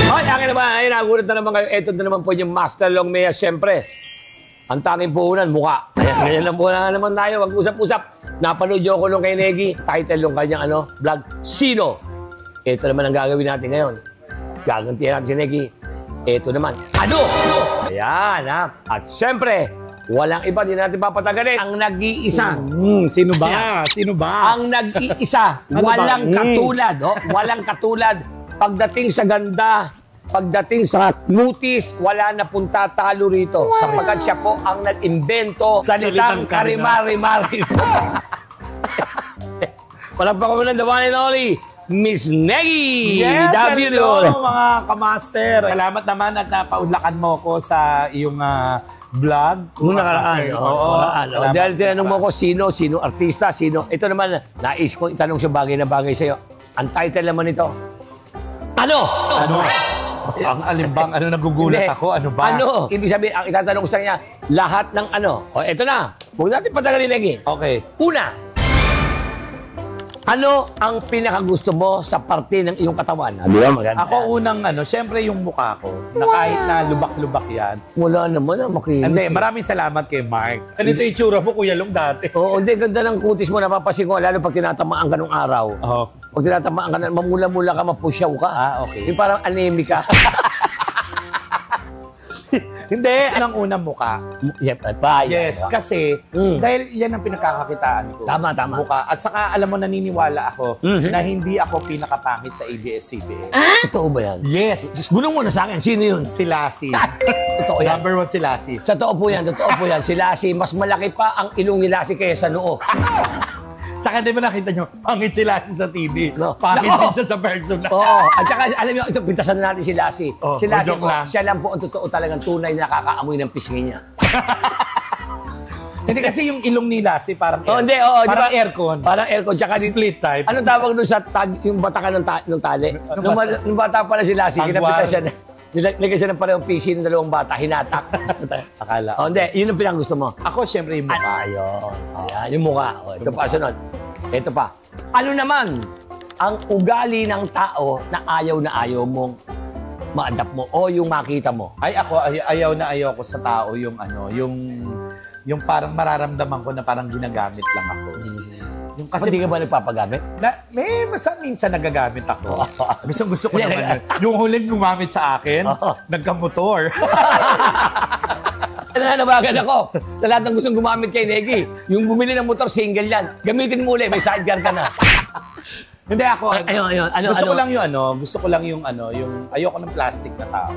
Hoy, akin naman, ay nagulat na naman kayo. Ito na naman po yung Master Long Mea, siyempre. Ang tanging puhunan, mukha. Ngayon lang po na naman tayo, mag-usap-usap. Napanood yung kulong kay Negi. Title yung kanyang vlog, Sino? Ito naman ang gagawin natin ngayon. Gagantihan natin si Negi. Ito naman, Ano? Ayan, ha? At siyempre, walang iba, din natin papatagalin. Ang nag-iisa. Sino ba? Sino ba? Ang nag-iisa. Walang katulad. Oh, walang katulad. Pagdating sa ganda, pagdating sa mutis, wala na pong tatalo rito. Sapagkat siya po ang nag-imbento salitang karimari-mari. Walang pa kami ng the one and only, Miss Negi! Yes, hello mga kamaster. Salamat naman at napaunlakan mo ko sa iyong vlog. Nung nakaraan. Oo. Dahil tinanong mo ko, sino artista, sino. Ito naman, nais ko itanong siya bagay na bagay sa'yo. Ang title naman nito, Ano? Ang alimbang, nagugulat ako, ano ba? Ano? Ibig sabihin, ang itatanong ko sa kanya, lahat ng ano. O, eto na. Huwag natin patagalin lagi. Okay. Una, ano ang pinakagusto mo sa parte ng iyong katawan? Di ba maganda? Ako unang siyempre yung mukha ko, na kahit na lubak-lubak yan. Wala naman na makinis. Hindi, maraming salamat kay Mark. Ganito yung itsura mo, Kuya Long, dati. Oo, hindi, ganda ng kutis mo, napapasin ko, lalo pag tinatamaan ka nung araw. Oo. Pag tinatamaan ka na, mamula-mula ka, mapusyaw ka. Okay. Yung parang anemic ka. Hindi, ang unang mukha. Yes, kasi dahil yan ang pinakakakitaan ko. Tama. Mukha. At saka, alam mo, naniniwala ako na hindi ako pinakapangit sa ABS-CBN. Totoo ba yan? Yes. Bulong mo na sa akin, sino yun? Si Lassie. Totoo yan. Number 1 si Lassie. Totoo po yan. Si Lassie, mas malaki pa ang ilong ni Lassie kaysa sa noo. Saka di ba nakita nyo, pangit si Lassie sa TV. No. Pangit din siya sa personal. Oo. At saka, alam nyo, ito, pintasan na natin si Lassie. Si Lassie po, lang. siya lang po ang totoo talagang tunay na nakakaamoy ng pisngi niya. Hindi kasi yung ilong ni Lassie parang parang aircon. Parang aircon. Tsaka split type. Anong tawag doon sa yung batakan ng tali? Nung bata pala si Lassie, kinapitan siya na. Nilagay siya ng parehong PC ng dalawang bata, hinatak. Akala. Hindi, yun ang pinakagusto mo. Ako, siyempre, yung mukha. Ayan, yung mukha. Ito pa, sunod. Ito pa. Ano naman ang ugali ng tao na ayaw mong ma-adapt mo o yung makita mo? Ay, ako, ayaw na ayaw ko sa tao yung yung parang mararamdaman ko na parang ginagamit lang ako. Yung kasi hindi ka ba nagpapagamit? Minsan nagagamit ako. Gusto ko naman yun. Yung huling gumamit sa akin, nagkamotor. Nananabagan ako sa lahat ng gustong gumamit kay Negi. Yung bumili ng motor, single yan. Gamitin mo ulit, may sidecar ka na. Hindi ako. Gusto ko lang yung ayoko ng plastic na tao.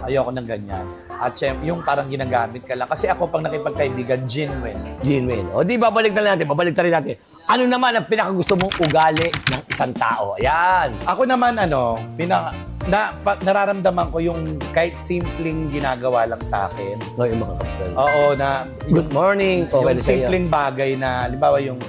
Ayoko ng ganyan. At syempre, yung parang ginagamit ka lang. Kasi ako pag nakipagkaibigan, genuine. O di, babalik na rin natin. Ano naman ang pinakagusto mong ugali ng isang tao? Ayan. Ako naman, nararamdaman ko yung kahit simpleng ginagawa lang sa akin. Yung mga kapatid. Oo, good morning. Yung simpleng bagay na, halimbawa yung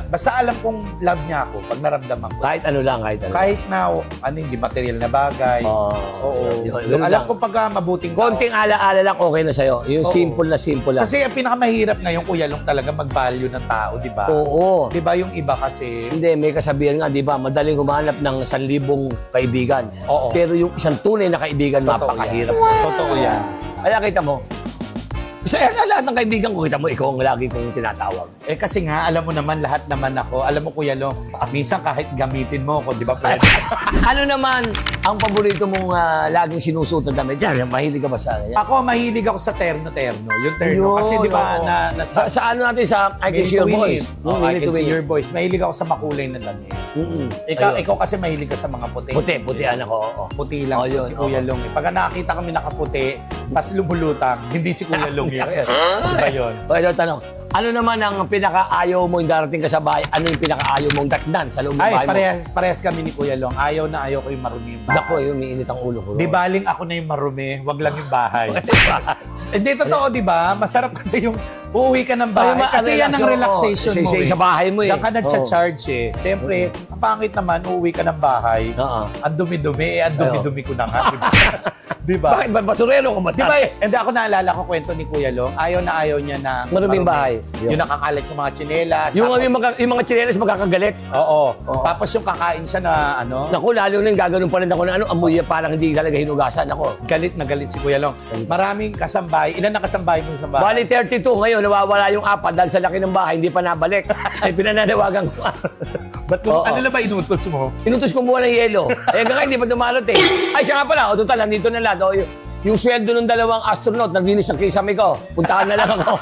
basta alam kong love niya ako pag naramdaman ko. Kahit ano lang. Kahit na, hindi material na bagay. Oo. Alam ko pag mabuting tao. Konting ala-ala lang okay na sa'yo. Yung simple na. Kasi ang pinakamahirap ngayon, Kuya Long, talaga mag-value ng tao, di ba? Oo. Di ba yung iba kasi... Hindi, may kasabihan nga, di ba? Madaling humanap ng 1,000 kaibigan. Oo. Pero yung isang tunay na kaibigan, napakahirap. Totoo yan. Kaya kita mo, sa lahat ng kaibigan ko, kita mo, ikaw ang lagi kong tinatawag. Kasi nga, alam mo naman, lahat naman ako. Alam mo, Kuya Long, minsan kahit gamitin mo ako, di ba, pwede? Ano naman ang paborito mong laging sinusuot na damit? Yan, mahilig ka ba sa kanya? Ako, mahilig ako sa terno-terno. Yung terno. Kasi di ba, sa ano natin, sa I Can See Your Voice. I Can See Your Voice. Mahilig ako sa makulay na damit. Ikaw kasi mahilig ka sa mga puti. Puti, anak ko. Puti lang si Kuya Long. Pag nakita kami nakaputi, tas lumulutang, hindi si Kuya Long. Diba yun? Ito tanong. Ano naman ang pinaka-ayaw mo yung darating ka sa bahay? Ano yung pinaka-ayaw mong datnan sa loob ng bahay mo? Parehas kami ni Kuya Long. Ayaw ko yung marumi yung bahay. Naku, yung umiinit ang ulo ko. Di baling ako na yung marumi, wag lang yung bahay. Hindi, totoo, di ba? Masarap kasi yung uuwi ka ng bahay. Kasi yan ang relaxation mo. Sa bahay mo Diyan ka nag-charge eh. Siyempre, ang pangit naman, uuwi ka ng bahay. Ang dumi-dumi, ang dumi-dumi ko na nga. Diba? Bakit ba basurero ko ba? Di ba, hindi ako naalala ko kwento ni Kuya Long, ayaw na ayaw niya na Maruming bahay. Yung nakakalat yung mga tsinelas. Yung mga tsinelas magkakagalit. Oo. Tapos yung kakain siya na ano. Naku, lalo nang gagano'n pa rin ako na amoy parang hindi talaga hinugasan ako. Galit na galit si Kuya Long. Maraming kasambahay. Ilan na kasambahay mo sa bahay? Bali 32 ngayon, nawawala yung 4 dahil sa laki ng bahay, hindi pa nabalik. Ay pinananawagan ko. Ba't ano na ba inutos mo? Inutos ko muna ng yelo. Eh hanggang hindi pa dumarating. Ay siya nga pala, total, nandito na lahat. Yung sweldo ng 2 astronaut, naglinis ang kisame ko. Puntahan na lang ako.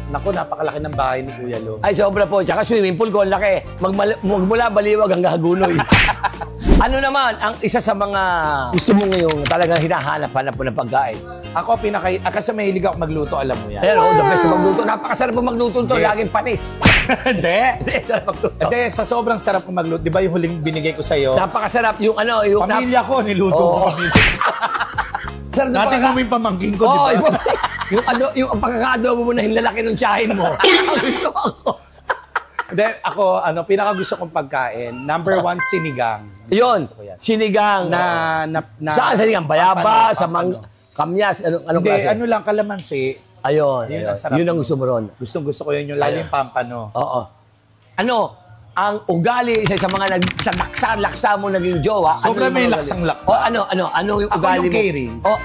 Naku, napakalaki ng bahay ni Kuya Long. Ay, sobra po. Tsaka swimming pool ko, ang laki. Magmula baliwag hanggang Hagunoy. Ano naman, ang isa sa mga gusto mo ngayong talagang hinahanap-hanap mo ng pagkain? Ako, kasi mahilig ako magluto, alam mo yan. Ayan, the best na magluto. Napakasarap mo magluto to. Yes. Laging panis. Hindi. Hindi, sarap magluto. Hindi, sa sobrang sarap ko magluto. Di ba yung huling binigay ko sa'yo? Napakasarap. Yung ano, yung... Pamilya ko, niluto ko pamilya. Natin mo yung pamangkin ko, di ba? Yung pagkakaadobo mo na hinlalaki ng tiyahin mo. Hindi, ako, pinaka gusto kong pagkain, number 1, sinigang. Yun, sinigang. Saan sinigang? Bayaba, sa kamyas, anong Hindi, klase? lang, kalamansi. Ayun, Yun ang sarap. yun ang gusto mo ron. Gusto ko yun, yung lalo yung pampano. Oo. Ano, ang ugali sa mga laksa mo naging jowa. Sobrang ano may yung laksang-laksa. O ano yung Ako ugali yung mo? caring. O,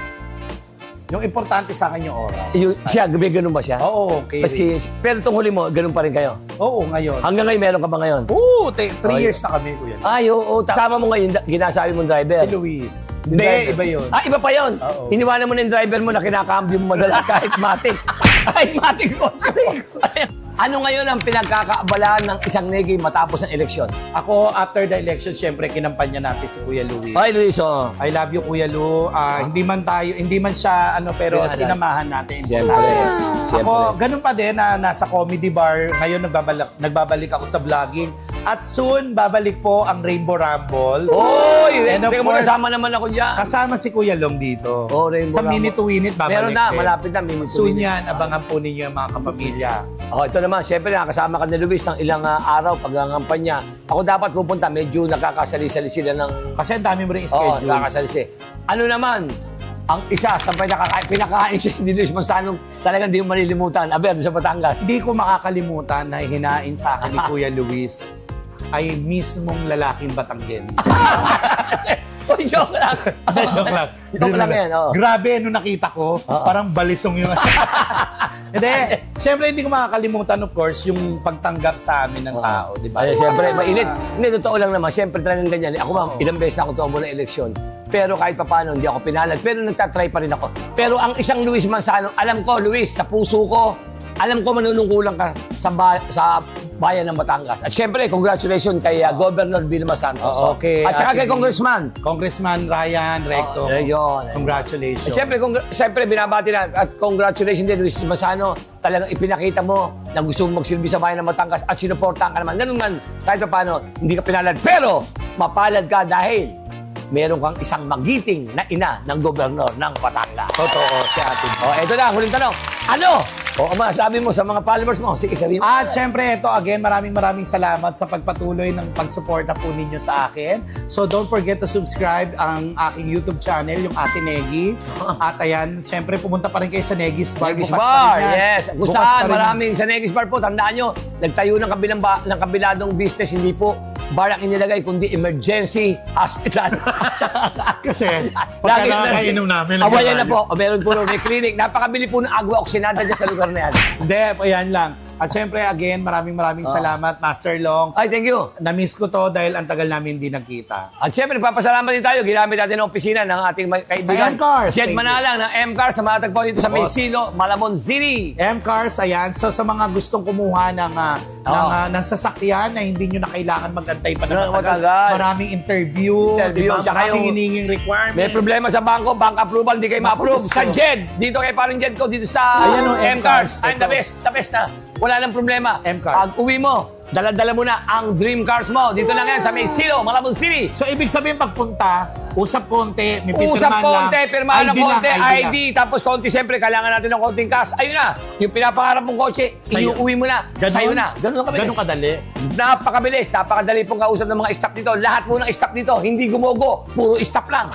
Yung importante sa akin yung oras. siya, gabi ganun ba siya? Oo, caring. Pero itong huli mo, ganun pa rin kayo? Oo, ngayon. Hanggang ngayon, meron ka ba ngayon? Oo, 3 years na kami, Kuya. Ay, oo. Kasama mo ngayon, ginasabi mong driver. Si Luis. Yung Hindi, driver. iba yun. Ah, iba pa yun? Oo. Iniwanan mo na yung driver mo na kinakambyo mo madalas kahit matik. Kahit matik ko. Ano ngayon ang pinagkakaabalahan ng isang negi matapos ng eleksyon? Ako, after the election, syempre, kinampanya natin si Kuya Luis. Ay, Luis, oh. I love you, Kuya Lu. Hindi man siya, pero Pinaaral. sinamahan natin. Siyempre. Ako, ganun pa din na nasa comedy bar. Ngayon, nagbabalik ako sa vlogging. At soon, babalik po ang Rainbow Rumble. Oy! And of Teka mo, course, kasama naman ako dyan. Kasama si Kuya Long dito. Oh, Rainbow Sa Rumble. Minute to Win It, babalik Meron na, din. malapit na, Minute to Soon Win It. yan, abangan po ninyo yung mga kapamilya. Oh, ito naman, siyempre nakasama ka ni Luis ng ilang araw pag-angampanya. Ako dapat pupunta, medyo nakakasali-sali sila ng... Kasi ang dami mo rin Oo, schedule. nakakasali-sali. Ano naman, ang isa sa pinakain siya ni Luis Manzano, talagang di mo malilimutan. Aber, sa Batangas. Hindi ko makakalimutan na hinain sa akin ni Kuya Luis ay mismong lalaking Batanggen. Uy, joke lang. Joke lang. Joke lang yan, oo. Grabe, nung nakita ko, parang balisong yung... Hindi. Siyempre, hindi ko makakalimutan, of course, yung pagtanggap sa amin ng tao. Di ba? Ay, siyempre, mainit. Hindi, totoo lang naman. Siyempre, talagang ganyan. Ako, ma'am, ilang beses na ako tumakbo ng eleksyon. Pero kahit papaano, hindi ako pinalad. Pero nagtatry pa rin ako. Pero ang isang Luis Manzano, alam ko, Luis, sa puso ko, alam ko manunungkulan ka sa bayan ng Batangas. At syempre, congratulations kay Governor Vilma Santos. Okay. At saka kay Congressman. Congressman Ryan Recto. Yun. Congratulations. Siyempre, binabati na at congratulations din, Luis Manzano. Talagang ipinakita mo na gusto mong magsilbi sa bayan ng Batangas at sinuportahan ka naman. Ganun man, kahit pa paano, hindi ka pinalad. Pero, mapalad ka dahil meron kang isang magiting na ina ng gobernador ng Batangas. Totoo, si Ate. Eto na, huling tanong. Ano? Masabi mo sa mga followers mo. Sige, sabihin mo. At syempre, ito again, maraming salamat sa pagpatuloy ng pagsuporta po ninyo sa akin. So don't forget to subscribe ang aking YouTube channel, yung Ate Negi. At ayan, syempre pumunta pa rin kayo sa Negi's Bar. Negi's Bukas Bar, pa rin yan. yes. Kung Bukas saan, pa rin maraming sa Negi's Bar po. Tandaan nyo, nagtayo ng kabiladong business, hindi po bar ang inilagay, kundi emergency hospital. Kasi, pagka nakakainom namin. Awayan na po. Meron po may clinic. Napakabili po ng agwa oksinada dyan sa lugar na yan. Hindi, ayan lang. At syempre, again, maraming salamat, Master Long. Ay, thank you. Na-miss ko to dahil ang tagal namin hindi nagkita. At syempre, papasalamat din tayo. Ginamit natin ang opisina ng ating kaibigan. Sa M-Cars. Jet Manalang ng M-Cars sa matatagpuan dito sa Boss. Maysilo, Malamon City. M-Cars, ayan. So sa mga gustong kumuha ng sasakyan na hindi nyo na kailangan mag-antay pa na matagal. Maraming interview. Diba? Tsaka Maraming hininging requirements. May problema sa bangko, bank approval, di kayo ma-approve. Sa Jed, dito kay parang Jed ko, dito sa Ayan, M-Cars. M-Cars. I'm the best na. Wala nang problema. M-Cars. Pag uwi mo, dala-dala mo na ang dream cars mo. Dito lang yan sa Maysilo, Malabon City. So ibig sabihin pagpunta, Usap konti, may Usap pirmahan konti, pirmahan ng ID lang, konti, ID lang. ID, tapos konti siyempre, kailangan natin ng konting cash. Ayun na, yung pinapangarap mong kotse, Sa'yo. iuwi mo na, Ganon? sa'yo na. Ganun kabilis. Ganun kadali. Napakabilis, napakadali pong kausap ng mga staff dito. Lahat po ng staff dito, hindi gumugo, puro staff lang.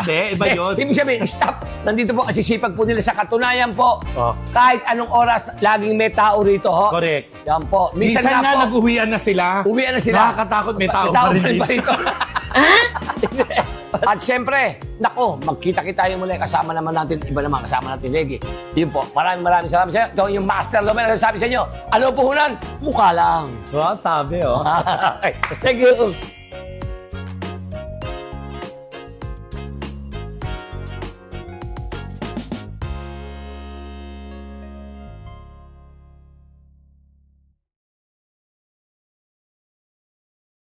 Hindi, iba yun. Ibig sabihin, staff, nandito po ang sisipag po nila sa katunayan po. Oh. Kahit anong oras, laging may tao rito, ho. Correct. Yan po. Minsan nga po, nag-uwian na sila. uwian na sila. Nakakatakot, may tao pa rin dito. At syempre, nako, magkita-kita yung muli. Kasama naman natin, iba naman kasama natin, Reggie. Yun po, maraming salamat sa inyo. Ito yung Master Lomel na sasabi sa inyo. Ano puhunan? Mukha lang. Wow, sabi oh. Thank you.